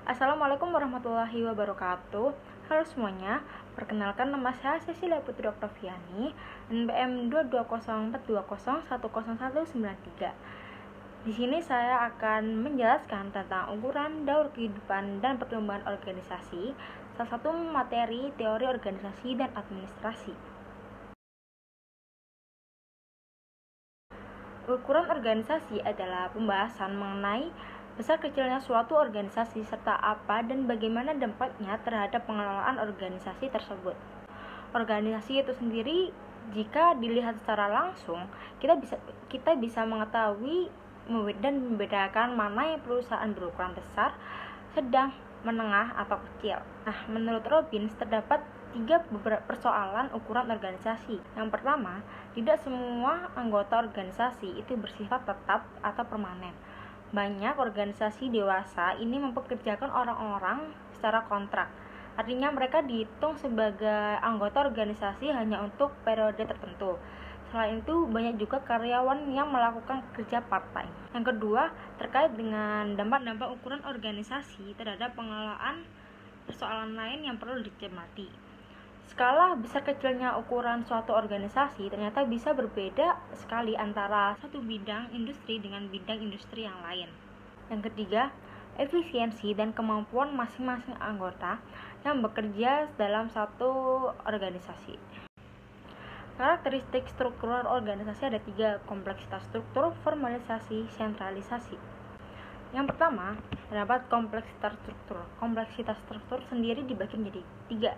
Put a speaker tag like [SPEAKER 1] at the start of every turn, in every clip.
[SPEAKER 1] Assalamualaikum warahmatullahi wabarakatuh. Halo semuanya, perkenalkan nama saya Cecilia Putri Oktaviani, NPM 22042010193. Di sini saya akan menjelaskan tentang ukuran daur kehidupan dan perkembangan organisasi, salah satu materi teori organisasi dan administrasi. Ukuran organisasi adalah pembahasan mengenai besar kecilnya suatu organisasi serta apa dan bagaimana dampaknya terhadap pengelolaan organisasi tersebut. Organisasi itu sendiri jika dilihat secara langsung, kita bisa mengetahui dan membedakan mana yang perusahaan berukuran besar, sedang, menengah, atau kecil. Nah, menurut Robbins terdapat 3 persoalan ukuran organisasi. Yang pertama, tidak semua anggota organisasi itu bersifat tetap atau permanen. Banyak organisasi dewasa ini mempekerjakan orang-orang secara kontrak. Artinya mereka dihitung sebagai anggota organisasi hanya untuk periode tertentu. Selain itu, banyak juga karyawan yang melakukan kerja part-time. Yang kedua, terkait dengan dampak-dampak ukuran organisasi terhadap pengelolaan persoalan lain yang perlu dicermati. Skala besar kecilnya ukuran suatu organisasi ternyata bisa berbeda sekali antara satu bidang industri dengan bidang industri yang lain. Yang ketiga, efisiensi dan kemampuan masing-masing anggota yang bekerja dalam satu organisasi. Karakteristik struktural organisasi ada 3: kompleksitas struktur, formalisasi, sentralisasi. Yang pertama, terdapat kompleksitas struktur. Kompleksitas struktur sendiri dibagi menjadi 3: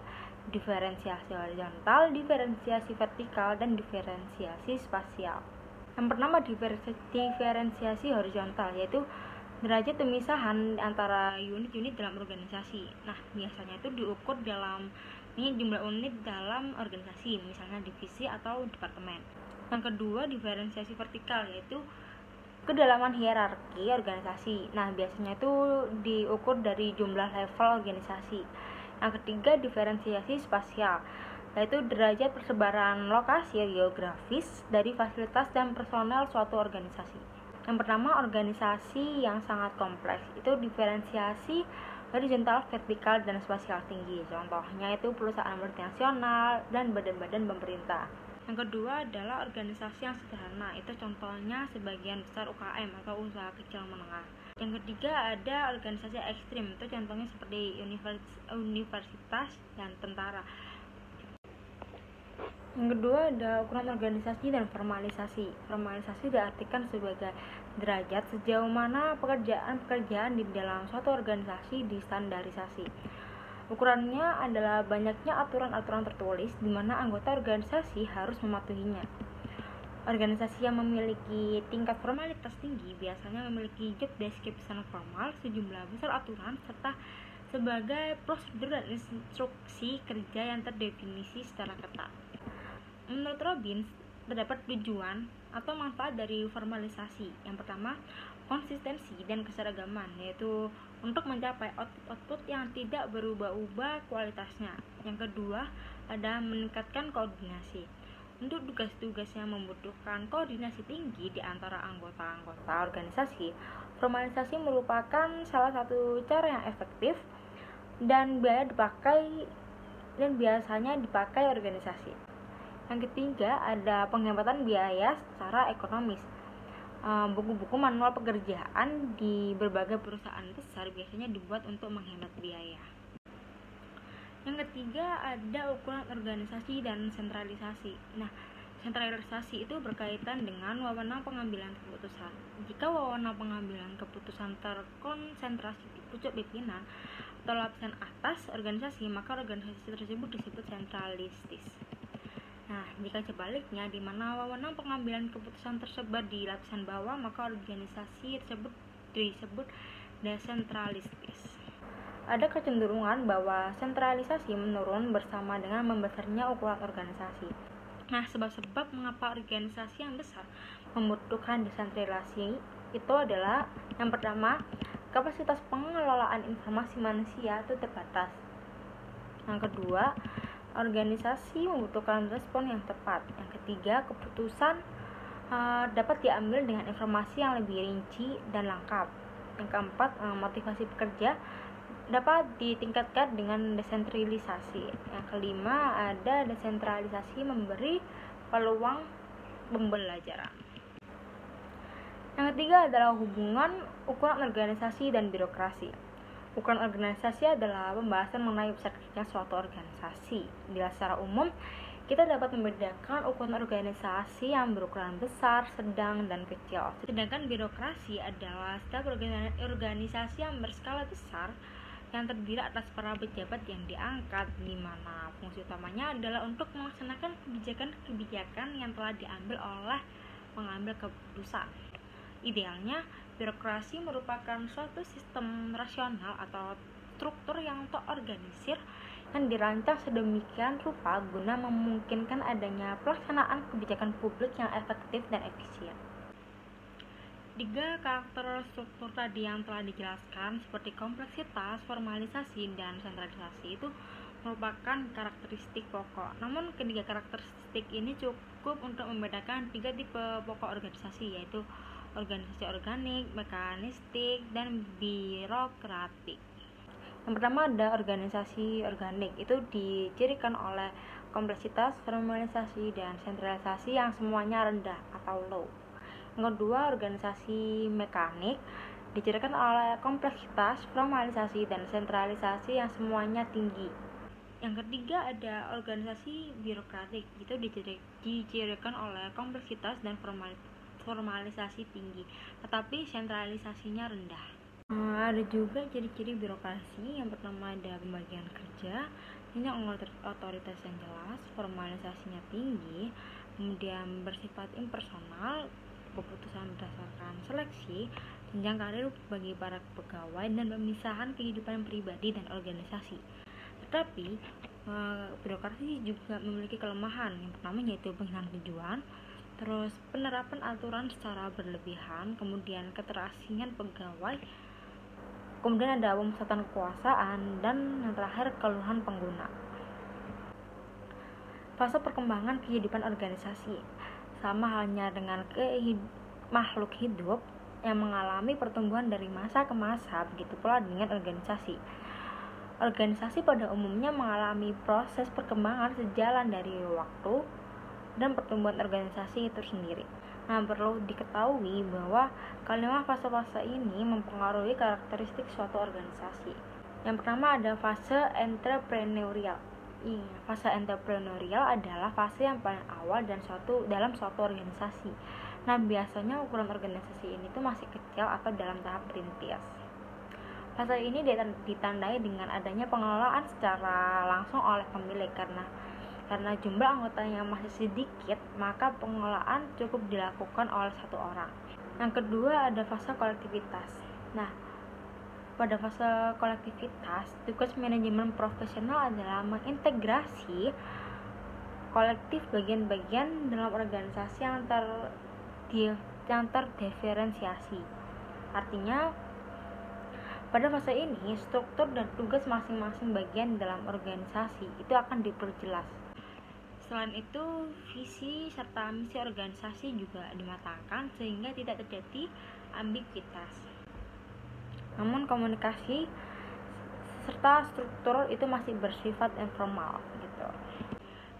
[SPEAKER 1] diferensiasi horizontal, diferensiasi vertikal, dan diferensiasi spasial. Yang pertama, diferensiasi horizontal, yaitu derajat pemisahan antara unit-unit dalam organisasi. Nah, biasanya itu diukur dalam jumlah unit dalam organisasi, misalnya divisi atau departemen. Yang kedua, diferensiasi vertikal, yaitu kedalaman hierarki organisasi. Nah, biasanya itu diukur dari jumlah level organisasi. Yang ketiga, diferensiasi spasial, yaitu derajat persebaran lokasi geografis dari fasilitas dan personel suatu organisasi. Yang pertama, organisasi yang sangat kompleks, itu diferensiasi horizontal, vertikal, dan spasial tinggi. Contohnya itu perusahaan multinasional dan badan-badan pemerintah. Yang kedua adalah organisasi yang sederhana, itu contohnya sebagian besar UKM atau usaha kecil menengah. Yang ketiga ada organisasi ekstrim, itu contohnya seperti universitas dan tentara. Yang kedua ada ukuran organisasi dan formalisasi. Formalisasi diartikan sebagai derajat sejauh mana pekerjaan di dalam suatu organisasi distandarisasi. Ukurannya adalah banyaknya aturan-aturan tertulis di mana anggota organisasi harus mematuhinya. Organisasi yang memiliki tingkat formalitas tinggi biasanya memiliki job description formal, sejumlah besar aturan, serta sebagai prosedur dan instruksi kerja yang terdefinisi secara ketat. Menurut Robbins, terdapat tujuan atau manfaat dari formalisasi. Yang pertama, konsistensi dan keseragaman, yaitu untuk mencapai output yang tidak berubah-ubah kualitasnya. Yang kedua, ada meningkatkan koordinasi. Untuk tugas-tugas yang membutuhkan koordinasi tinggi di antara anggota-anggota organisasi, formalisasi merupakan salah satu cara yang efektif dan biasanya dipakai organisasi. Yang ketiga, ada penghematan biaya secara ekonomis. Buku-buku manual pekerjaan di berbagai perusahaan besar biasanya dibuat untuk menghemat biaya. Yang ketiga ada ukuran organisasi dan sentralisasi. Nah, sentralisasi itu berkaitan dengan wewenang pengambilan keputusan. Jika wewenang pengambilan keputusan terkonsentrasi di pucuk pimpinan atau lapisan atas organisasi, maka organisasi tersebut disebut sentralistis. Nah, jika sebaliknya, di mana wewenang pengambilan keputusan tersebar di lapisan bawah, maka organisasi tersebut disebut desentralistis. Ada kecenderungan bahwa sentralisasi menurun bersama dengan membesarnya ukuran organisasi. Nah, sebab-sebab mengapa organisasi yang besar membutuhkan desentralisasi itu adalah yang pertama, kapasitas pengelolaan informasi manusia itu terbatas. Yang kedua, organisasi membutuhkan respon yang tepat. Yang ketiga, keputusan dapat diambil dengan informasi yang lebih rinci dan lengkap. Yang keempat, motivasi pekerja dapat ditingkatkan dengan desentralisasi. Yang kelima ada desentralisasi memberi peluang pembelajaran. Yang ketiga adalah hubungan ukuran organisasi dan birokrasi. Ukuran organisasi adalah pembahasan mengenai besar kecilnya suatu organisasi. Bila secara umum, kita dapat membedakan ukuran organisasi yang berukuran besar, sedang, dan kecil. Sedangkan birokrasi adalah setiap organisasi yang berskala besar yang terdiri atas para pejabat yang diangkat, di mana fungsi utamanya adalah untuk melaksanakan kebijakan-kebijakan yang telah diambil oleh pengambil keputusan. Idealnya, birokrasi merupakan suatu sistem rasional atau struktur yang terorganisir yang dirancang sedemikian rupa guna memungkinkan adanya pelaksanaan kebijakan publik yang efektif dan efisien. 3 karakter struktur tadi yang telah dijelaskan seperti kompleksitas, formalisasi, dan sentralisasi itu merupakan karakteristik pokok. Namun ketiga karakteristik ini cukup untuk membedakan 3 tipe pokok organisasi, yaitu organisasi organik, mekanistik, dan birokratik. Yang pertama ada organisasi organik, itu dicirikan oleh kompleksitas, formalisasi, dan sentralisasi yang semuanya rendah atau low. Yang kedua, organisasi mekanik dicirikan oleh kompleksitas, formalisasi, dan sentralisasi yang semuanya tinggi. Yang ketiga ada organisasi birokratik, itu dicirikan oleh kompleksitas dan formalisasi tinggi, tetapi sentralisasinya rendah. Ada juga ciri-ciri birokrasi. Yang pertama ada pembagian kerja, ini otoritas yang jelas, formalisasinya tinggi, kemudian bersifat impersonal, keputusan berdasarkan seleksi, jenjang karir bagi para pegawai, dan pemisahan kehidupan pribadi dan organisasi. Tetapi birokrasi juga memiliki kelemahan. Yang pertama yaitu penghinaan tujuan, terus penerapan aturan secara berlebihan, kemudian keterasingan pegawai, kemudian ada pemusatan kekuasaan, dan yang terakhir keluhan pengguna. Fase perkembangan kehidupan organisasi sama halnya dengan makhluk hidup yang mengalami pertumbuhan dari masa ke masa, begitu pula dengan organisasi. Organisasi pada umumnya mengalami proses perkembangan sejalan dari waktu dan pertumbuhan organisasi itu sendiri. Nah, perlu diketahui bahwa kelima fase-fase ini mempengaruhi karakteristik suatu organisasi. Yang pertama ada fase entrepreneurial. Fase entrepreneurial adalah fase yang paling awal dalam suatu organisasi. Nah, biasanya ukuran organisasi ini tuh masih kecil atau dalam tahap perintis. Fase ini ditandai dengan adanya pengelolaan secara langsung oleh pemilik. Karena jumlah anggotanya masih sedikit, maka pengelolaan cukup dilakukan oleh satu orang. Yang kedua ada fase kolektivitas. Nah, pada fase kolektivitas, tugas manajemen profesional adalah mengintegrasi kolektif bagian-bagian dalam organisasi yang terdiferensiasi. Artinya, pada fase ini, struktur dan tugas masing-masing bagian dalam organisasi itu akan diperjelas. Selain itu, visi serta misi organisasi juga dimatangkan sehingga tidak terjadi ambiguitas. Namun komunikasi serta struktur itu masih bersifat informal gitu.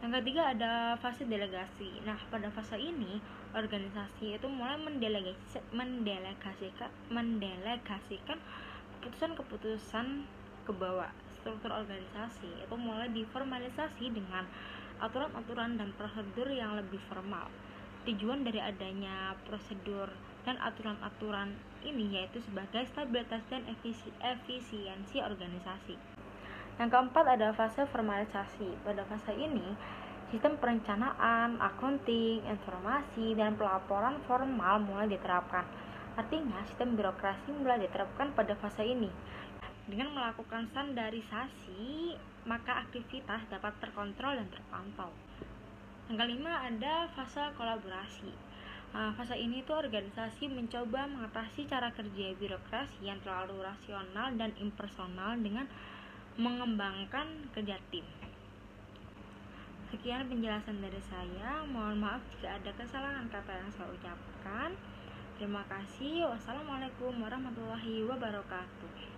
[SPEAKER 1] Yang ketiga ada fase delegasi. Nah, pada fase ini organisasi itu mulai mendelegasikan keputusan-keputusan ke bawah. Struktur organisasi itu mulai diformalisasi dengan aturan-aturan dan prosedur yang lebih formal. Tujuan dari adanya prosedur dan aturan-aturan ini yaitu sebagai stabilitas dan efisiensi organisasi. Yang keempat ada fase formalisasi. Pada fase ini, sistem perencanaan, akunting, informasi, dan pelaporan formal mulai diterapkan. Artinya, sistem birokrasi mulai diterapkan pada fase ini. Dengan melakukan standarisasi, maka aktivitas dapat terkontrol dan terpantau. Yang kelima ada fase kolaborasi. Fase ini tuh organisasi mencoba mengatasi cara kerja birokrasi yang terlalu rasional dan impersonal dengan mengembangkan kerja tim. Sekian penjelasan dari saya. Mohon maaf jika ada kesalahan kata yang saya ucapkan. Terima kasih. Wassalamualaikum warahmatullahi wabarakatuh.